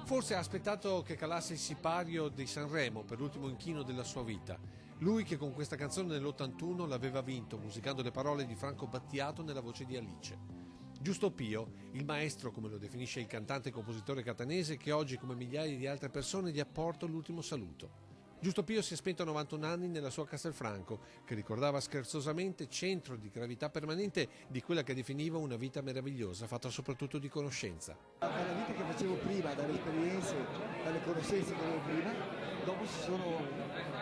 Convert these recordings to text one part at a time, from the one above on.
Forse ha aspettato che calasse il sipario di Sanremo per l'ultimo inchino della sua vita. Lui che con questa canzone nell'81 l'aveva vinto, musicando le parole di Franco Battiato nella voce di Alice. Giusto Pio, il maestro, come lo definisce il cantante e compositore catanese, che oggi, come migliaia di altre persone, gli ha portato l'ultimo saluto. Giusto Pio si è spento a 91 anni nella sua Castelfranco, che ricordava scherzosamente centro di gravità permanente di quella che definiva una vita meravigliosa, fatta soprattutto di conoscenza. Dalla vita che facevo prima, dalle esperienze, dalle conoscenze che avevo prima, dopo si sono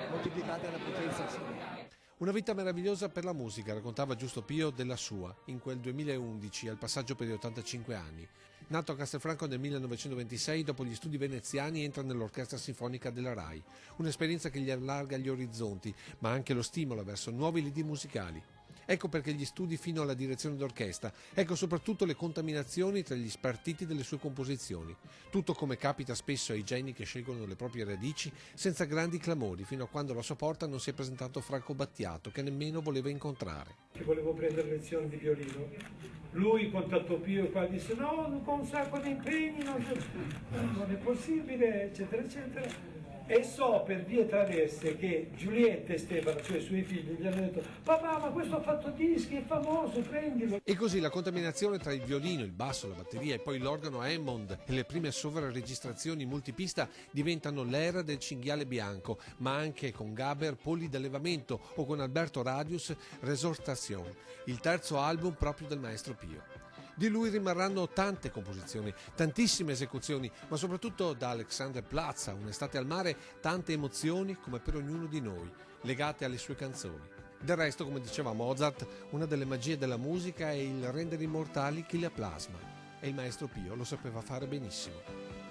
moltiplicate alla potenza. Una vita meravigliosa per la musica, raccontava Giusto Pio della sua, in quel 2011, al passaggio per gli 85 anni. Nato a Castelfranco nel 1926, dopo gli studi veneziani entra nell'Orchestra Sinfonica della RAI. Un'esperienza che gli allarga gli orizzonti, ma anche lo stimola verso nuovi lidi musicali. Ecco perché gli studi fino alla direzione d'orchestra, ecco soprattutto le contaminazioni tra gli spartiti delle sue composizioni. Tutto come capita spesso ai geni che scelgono le proprie radici, senza grandi clamori, fino a quando alla sua porta non si è presentato Franco Battiato, che nemmeno voleva incontrare. Che volevo prendere lezioni di violino. Lui contattò Pio qua e disse no, con un sacco di impegni, non è possibile, eccetera, eccetera. E so per vie traverse che Giulietta e Stefano, cioè i suoi figli, gli hanno detto papà, ma questo ha fatto dischi, è famoso, prendilo. E così la contaminazione tra il violino, il basso, la batteria e poi l'organo Hammond e le prime sovraregistrazioni multipista diventano l'era del cinghiale bianco, ma anche con Gaber Polli d'allevamento o con Alberto Radius Resortation, il terzo album proprio del maestro Pio. Di lui rimarranno tante composizioni, tantissime esecuzioni, ma soprattutto da Alexanderplatz a Un'estate al mare tante emozioni come per ognuno di noi, legate alle sue canzoni. Del resto, come diceva Mozart, una delle magie della musica è il rendere immortali chi la plasma, e il maestro Pio lo sapeva fare benissimo.